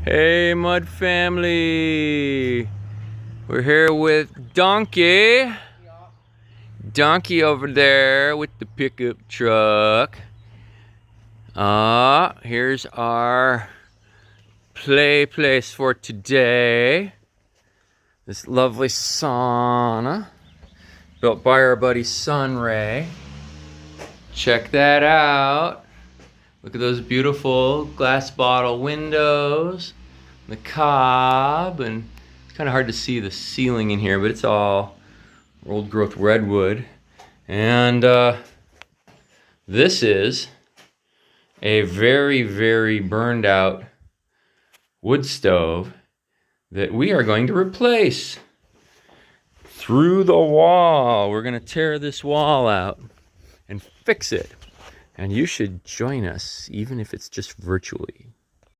Hey, Mud family. We're here with Donkey. Donkey over there with the pickup truck. Here's our play place for today. This lovely sauna built by our buddy Sunray. Check that out. Look at those beautiful glass bottle windows, the Cob, and it's kind of hard to see the ceiling in here, but it's all old growth redwood. And this is a very, very burned out wood stove that we are going to replace through the wall. We're going to tear this wall out and fix it. And you should join us, even if it's just virtually.